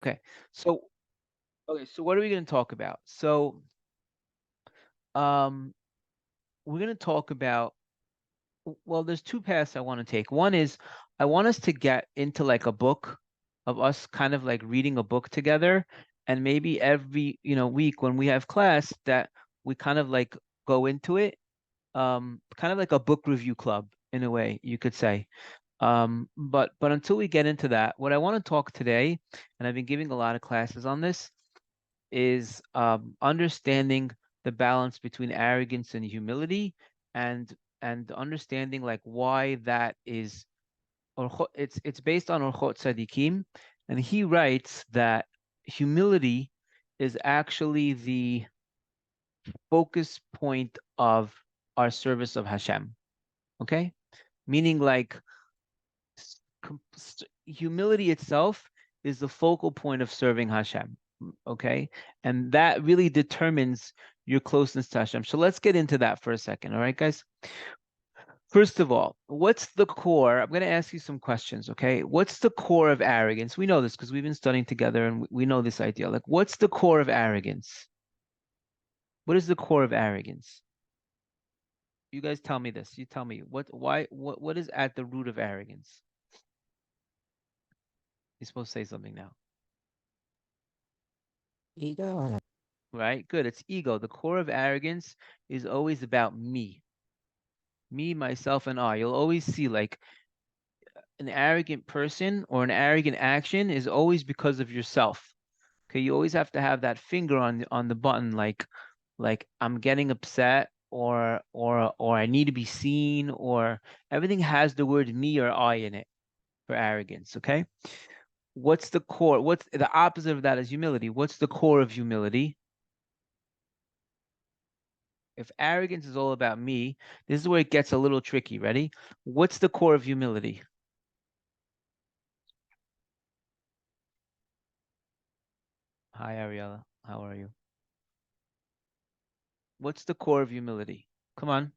Okay. So what are we going to talk about? So um we're going to talk about, well, there's two paths I want to take. One is I want us to get into like a book of us kind of like reading a book together, and maybe every, week when we have class that we kind of like go into it, kind of like a book review club in a way, you could say. But until we get into that, what I want to talk today, and I've been giving a lot of classes on this, is understanding the balance between arrogance and humility, and understanding like why that is. It's based on Orchot Tzadikim, and he writes that humility is actually the focus point of our service of Hashem. Okay, meaning like humility itself is the focal point of serving Hashem. Okay, and that really determines your closeness to Hashem. So let's get into that for a second. All right, guys. First of all, what's the core? I'm going to ask you some questions, okay? What's the core of arrogance? We know this because we've been studying together and we know this idea. Like, what's the core of arrogance? What is the core of arrogance? You guys tell me this. You tell me what is at the root of arrogance? You're supposed to say something now. Ego. Right? Good. It's ego. The core of arrogance is always about me. Me, myself, and I. You'll always see like an arrogant person or an arrogant action is always because of yourself. Okay, you always have to have that finger on the button, like I'm getting upset, or I need to be seen, or everything has the word me or I in it for arrogance. Okay, what's the core? What's the opposite of that is humility? What's the core of humility? If arrogance is all about me, this is where it gets a little tricky. Ready? What's the core of humility? Hi, Ariella. How are you? What's the core of humility? Come on.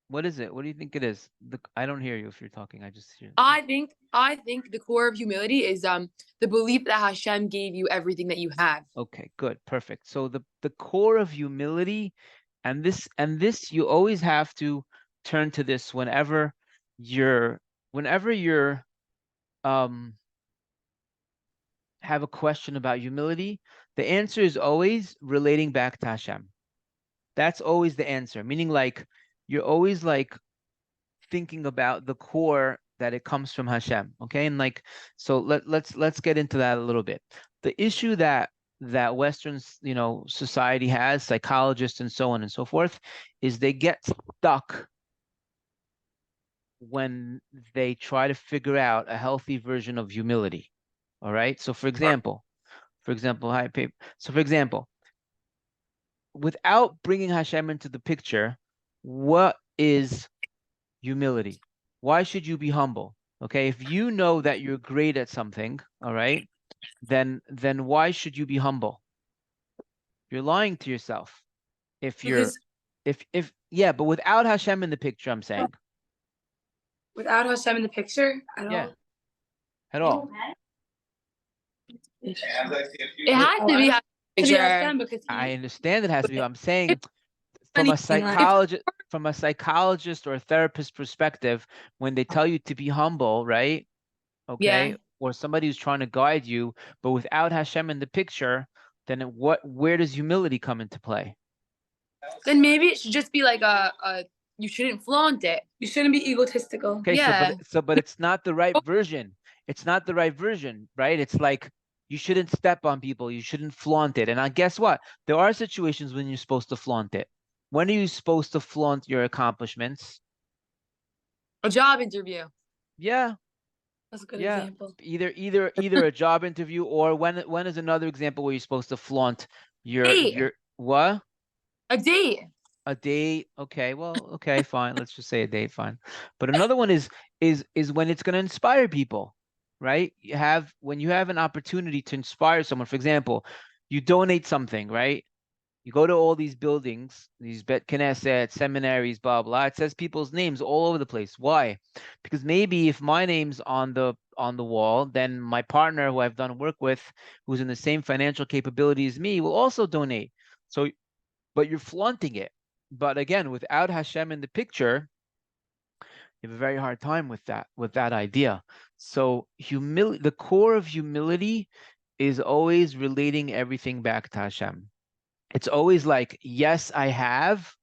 What is it? What do you think it is? I don't hear you if you're talking. I just hear. I think the core of humility is the belief that Hashem gave you everything that you have. Okay, good, perfect. So the core of humility, and this you always have to turn to this whenever you're um have a question about humility. The answer is always relating back to Hashem. That's always the answer. Meaning like you're always like thinking about the core that it comes from Hashem. Okay, and like so let's get into that a little bit. The issue that Western society has, psychologists and so on and so forth, is they get stuck when they try to figure out a healthy version of humility. All right. So for example, hi, Pape. So for example, without bringing Hashem into the picture, what is humility? Why should you be humble? Okay, if you know that you're great at something, all right, then why should you be humble? You're lying to yourself. If you're Because if yeah, but without Hashem in the picture, I'm saying. without Hashem in the picture, Yeah, at all. it has to be Hashem because I understand it has to be. I'm saying from a anything like psychologist or a therapist perspective, when they tell you to be humble, right? yeah. Okay, or somebody who's trying to guide you, but without Hashem in the picture, then where does humility come into play? Then maybe it should just be like a you shouldn't flaunt it. You shouldn't be egotistical. Okay, Yeah. but it's not the right version. It's not the right version, right? It's like you shouldn't step on people, you shouldn't flaunt it. And I guess what? There are situations when you're supposed to flaunt it. When are you supposed to flaunt your accomplishments? A job interview. Yeah, That's a good yeah. example. Either a job interview, or when is another example where you're supposed to flaunt your what? A date. A date. Okay, well, okay, fine. Let's just say a date, fine. But another one is when it's going to inspire people, right? When you have an opportunity to inspire someone. For example, you donate something, right? You go to all these buildings, these Bet Knesset, seminaries, blah, blah. It says people's names all over the place. Why? Because maybe if my name's on the wall, then my partner who I've done work with, who's in the same financial capability as me, will also donate. So, but you're flaunting it. But again, without Hashem in the picture, you have a very hard time with that idea. So humility, the core of humility is always relating everything back to Hashem. It's always like, yes, I have,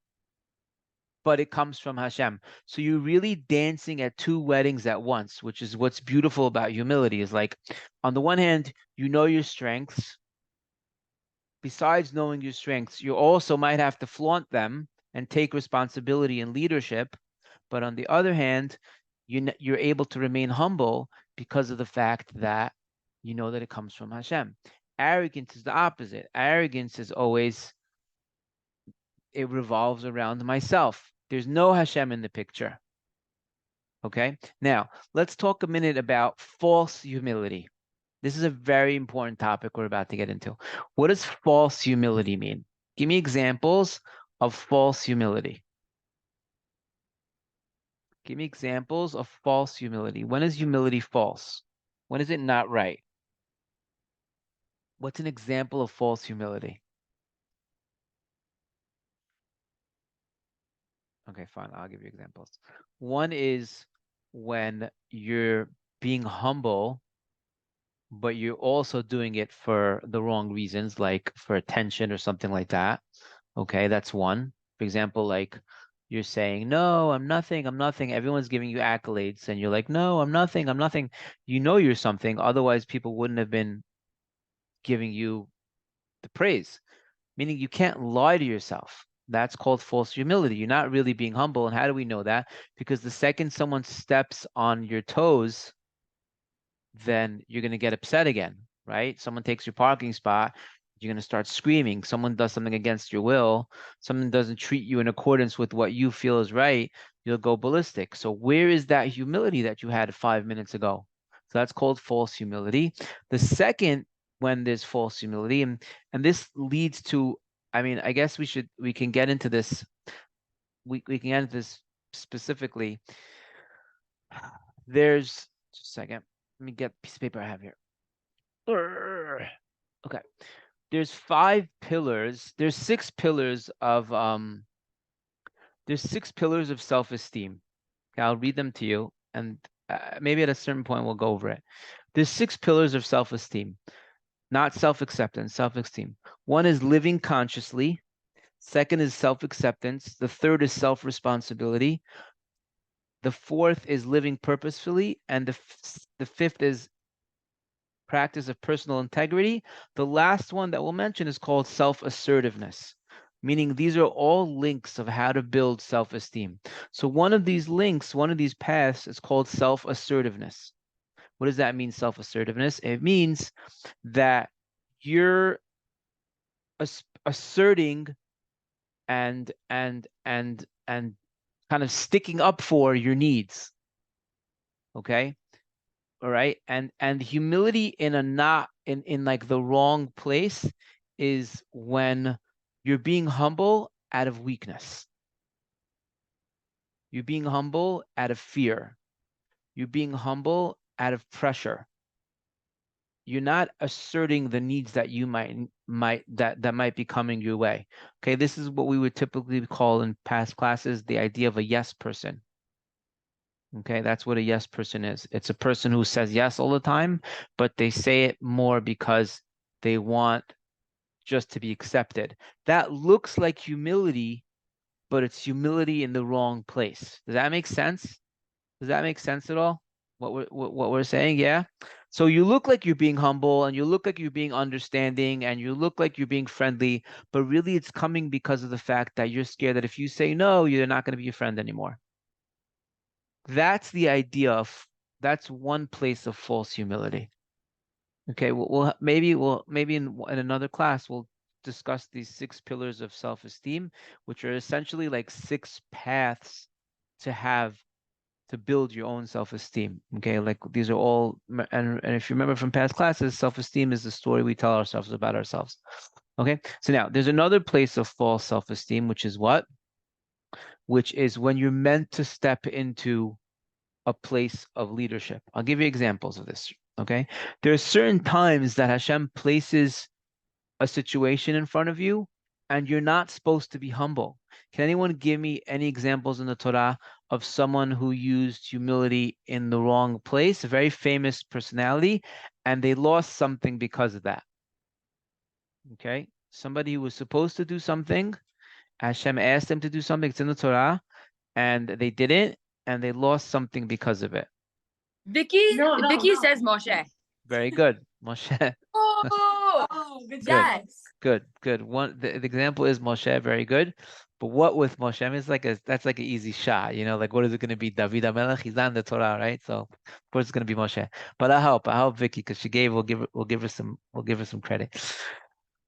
but it comes from Hashem. So you're really dancing at two weddings at once, which is what's beautiful about humility, is like, on the one hand, you know your strengths. Besides knowing your strengths, you also might have to flaunt them and take responsibility and leadership. But on the other hand, you're able to remain humble because of the fact that you know that it comes from Hashem. Arrogance is the opposite. Arrogance is always, it revolves around myself. There's no Hashem in the picture. Okay? Now, let's talk a minute about false humility. This is a very important topic we're about to get into. What does false humility mean? Give me examples of false humility. Give me examples of false humility. When is humility false? When is it not right? What's an example of false humility? Okay, fine. I'll give you examples. One is when you're being humble, but you're also doing it for the wrong reasons, like for attention or something like that. Okay, that's one. For example, like you're saying, no, I'm nothing, I'm nothing. Everyone's giving you accolades, and you're like, no, I'm nothing, I'm nothing. You know you're something. Otherwise, people wouldn't have been giving you the praise, meaning you can't lie to yourself. That's called false humility. You're not really being humble. And how do we know that? Because the second someone steps on your toes, then you're going to get upset again, right? Someone takes your parking spot, you're going to start screaming. Someone does something against your will, someone doesn't treat you in accordance with what you feel is right, you'll go ballistic. So where is that humility that you had 5 minutes ago? So that's called false humility. The second, when there's false humility, and this leads to, I mean, I guess we can get into this, we can get into this specifically. There's, just a second, let me get a piece of paper I have here. Okay. There's 5 pillars. There's 6 pillars of self-esteem. Okay, I'll read them to you, and maybe at a certain point we'll go over it. There's 6 pillars of self-esteem, not self-acceptance, self-esteem. One is living consciously. Second is self-acceptance. The third is self-responsibility. The fourth is living purposefully, and the fifth is practice of personal integrity. The last one that we'll mention is called self-assertiveness, meaning these are all links of how to build self-esteem. So one of these links, one of these paths is called self-assertiveness. What does that mean, self-assertiveness? It means that you're asserting and kind of sticking up for your needs. Okay? All right, and humility in a not in like the wrong place is when you're being humble out of weakness. You're being humble out of fear. You're being humble out of pressure. You're not asserting the needs that you that might be coming your way. Okay, this is what we would typically call in past classes the idea of a yes person. Okay, that's what a yes person is. It's a person who says yes all the time, but they say it more because they want just to be accepted. That looks like humility, but it's humility in the wrong place. Does that make sense? Does that make sense at all? What we're saying? Yeah. So you look like you're being humble, and you look like you're being understanding, and you look like you're being friendly, but really it's coming because of the fact that you're scared that if you say no, you're not going to be a friend anymore. That's the idea of, that's one place of false humility. Okay, maybe in another class we'll discuss these 6 pillars of self-esteem, which are essentially like 6 paths to build your own self-esteem. Okay, like these are all, and if you remember from past classes, self-esteem is the story we tell ourselves about ourselves. Okay, so now there's another place of false self-esteem, which is what? Which is when you're meant to step into a place of leadership. I'll give you examples of this. Okay, there are certain times that Hashem places a situation in front of you, and you're not supposed to be humble. Can anyone give me any examples in the Torah of someone who used humility in the wrong place? A very famous personality, and they lost something because of that. Okay, somebody who was supposed to do something, Hashem asked them to do something, it's in the Torah, and they didn't, and they lost something because of it. Vicky says Moshe. Very good, Moshe. Good Good. job. Good. The example is Moshe, very good. But what with Moshe? I mean, that's like an easy shot, like what is it going to be? David HaMelech? He's not in the Torah, right? So of course it's going to be Moshe. But I help Vicky because she gave. We'll give her some credit.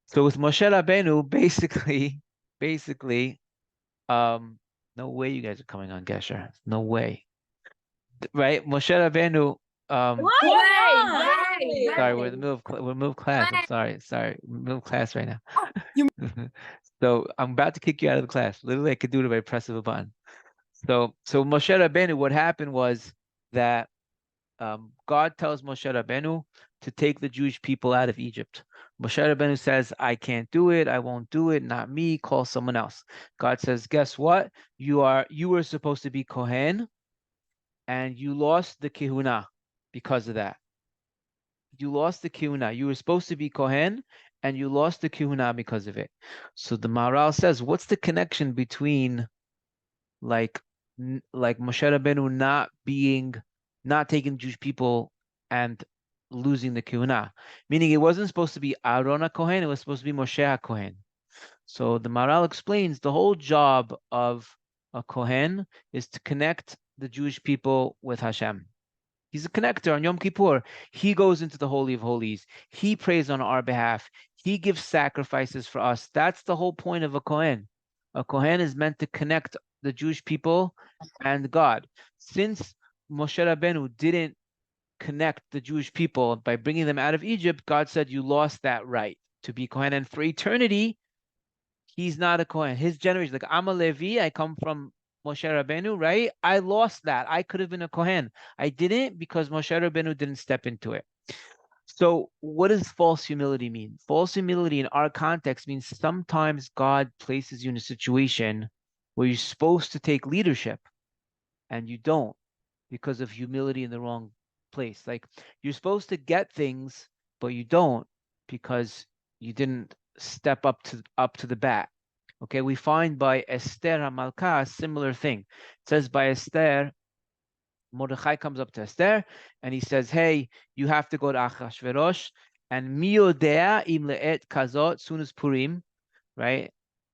So with Moshe Rabbeinu, basically, no way you guys are coming on Gesher. No way, right? Moshe Rabbeinu, sorry, we're in the middle of class. I'm sorry, middle of class right now. So I'm about to kick you out of the class. Literally, I could do it by press of a button. So Moshe Rabbeinu, what happened was that God tells Moshe Rabbeinu to take the Jewish people out of Egypt. Moshe Rabbeinu says, I can't do it. I won't do it. Not me. Call someone else. God says, guess what? You were supposed to be Kohen, and you lost the Kehuna because of that. You lost the Kehuna. You were supposed to be Kohen, and you lost the Kehuna because of it. So the Maharal says, what's the connection between like Moshe Rabbeinu not taking Jewish people and losing the Kehuna? Meaning it wasn't supposed to be Aaron Kohen, it was supposed to be Moshe Kohen. So the Maharal explains the whole job of a Kohen is to connect the Jewish people with Hashem. He's a connector on Yom Kippur. He goes into the Holy of Holies. He prays on our behalf. He gives sacrifices for us. That's the whole point of a Kohen. A Kohen is meant to connect the Jewish people and God. Since Moshe Rabbeinu didn't connect the Jewish people by bringing them out of Egypt, God said, you lost that right to be Kohen. And for eternity, he's not a Kohen. His generation, like I'm a Levi, I come from Moshe Rabbeinu, right? I lost that. I could have been a Kohen. I didn't because Moshe Rabbeinu didn't step into it. So what does false humility mean? False humility in our context means sometimes God places you in a situation where you're supposed to take leadership and you don't because of humility in the wrong place. Like you're supposed to get things, but you don't because you didn't step up to the bat. Okay, we find by Esther HaMalka a similar thing. It says by Esther, Mordechai comes up to Esther and he says, hey, you have to go to Achashverosh and mi yodea im le'et kazot soon as Purim, right?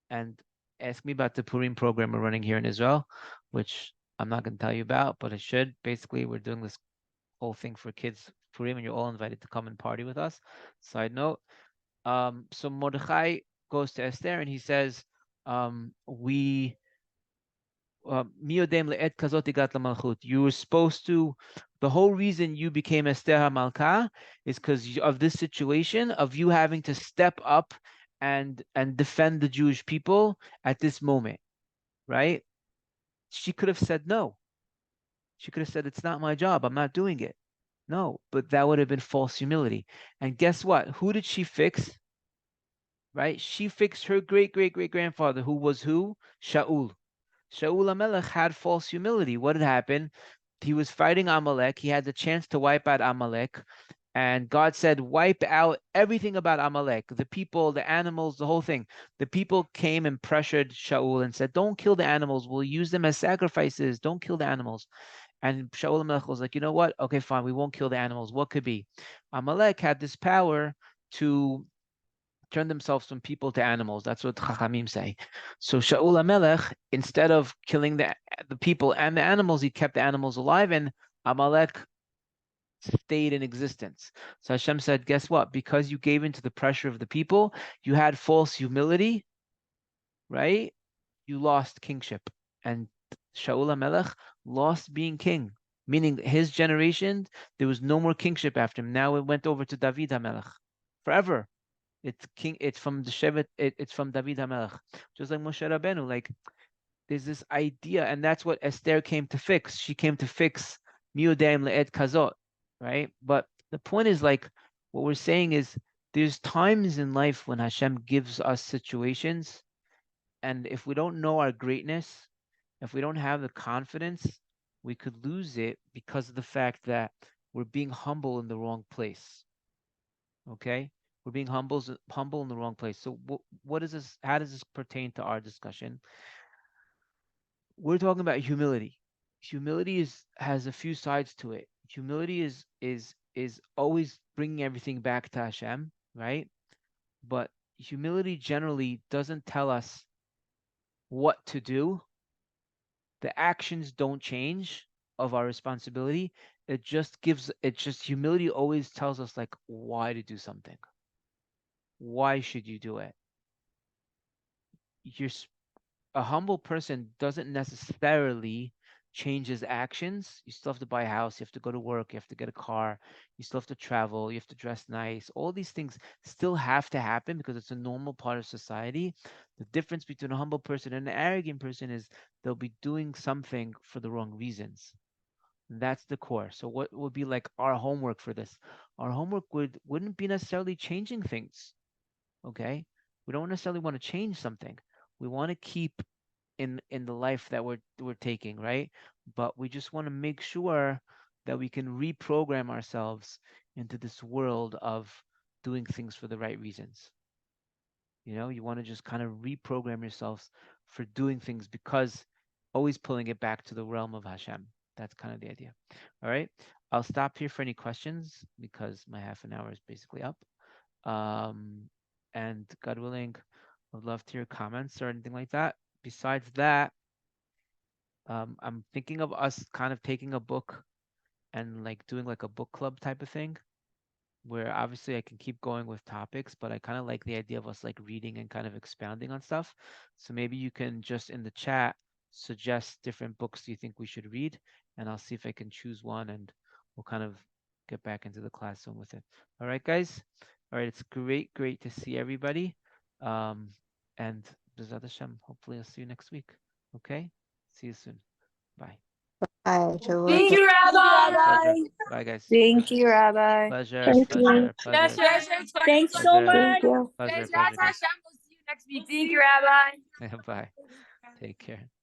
And ask me about the Purim program we're running here in Israel, which I'm not going to tell you about, but I should. Basically, we're doing this whole thing for kids Purim, and you're all invited to come and party with us. Side note. So Mordechai goes to Esther and he says, you were supposed to, the whole reason you became Esther HaMalka is because of this situation of you having to step up and defend the Jewish people at this moment, right? She could have said no. She could have said, it's not my job. I'm not doing it. No, but that would have been false humility. And guess what? Who did she fix? Right? She fixed her great-great-great-grandfather, who was who? Shaul. Shaul HaMelech had false humility. What had happened? He was fighting Amalek. He had the chance to wipe out Amalek. And God said, wipe out everything about Amalek, the people, the animals, the whole thing. The people came and pressured Shaul and said, don't kill the animals. We'll use them as sacrifices. Don't kill the animals. And Shaul HaMelech was like, you know what? Okay, fine. We won't kill the animals. What could be? Amalek had this power to turn themselves from people to animals. That's what Chachamim say. So Shaul HaMelech, instead of killing the people and the animals, he kept the animals alive, and Amalek stayed in existence. So Hashem said, guess what? Because you gave into the pressure of the people, you had false humility, right? You lost kingship. And Shaul HaMelech lost being king, meaning his generation, there was no more kingship after him. Now it went over to David HaMelech forever. It's king. It's from the Shevet. It's from David Hamelech. Just like Moshe Rabbeinu. Like there's this idea, and that's what Esther came to fix. She came to fix miudaim le'ed kazot, right? But the point is, like, what we're saying is, there's times in life when Hashem gives us situations, and if we don't know our greatness, if we don't have the confidence, we could lose it because of the fact that we're being humble in the wrong place. Okay, we're being humble in the wrong place. So what is this? How does this pertain to our discussion? We're talking about humility. Humility has a few sides to it. Humility is always bringing everything back to Hashem, right? But humility generally doesn't tell us what to do. The actions don't change of our responsibility. It just humility always tells us like why to do something. Why should you do it? You're a humble person doesn't necessarily change his actions. You still have to buy a house, you have to go to work, you have to get a car, you still have to travel, you have to dress nice. All these things still have to happen because it's a normal part of society. The difference between a humble person and an arrogant person is they'll be doing something for the wrong reasons. That's the core. So what would be like our homework for this? Our homework wouldn't be necessarily changing things. Okay? We don't necessarily want to change something. We want to keep in the life that we're taking, right? But we just want to make sure that we can reprogram ourselves into this world of doing things for the right reasons. You know, you want to just kind of reprogram yourselves for doing things because always pulling it back to the realm of Hashem. That's kind of the idea. All right. I'll stop here for any questions because my half an hour is basically up. Um, and God willing, I'd love to hear comments or anything like that. Besides that, I'm thinking of us kind of taking a book and like doing like a book club type of thing where obviously I can keep going with topics, but I kind of like the idea of us like reading and kind of expounding on stuff. So maybe you can just in the chat suggest different books you think we should read, and I'll see if I can choose one and we'll kind of get back into the classroom with it. All right, guys. All right, it's great to see everybody. And B'ezrat Hashem, hopefully I'll see you next week. Okay? See you soon. Bye. Shavua Thank tov. you, Pleasure. Rabbi. Bye, guys. Thank Pleasure. you, Rabbi. Pleasure. Thank Pleasure. you. Pleasure. Thanks so Pleasure. much. Thank you. Pleasure. Bezrat Pleasure, guys. Hashem, we'll see you next week. Thank you, Rabbi. Bye. Take care.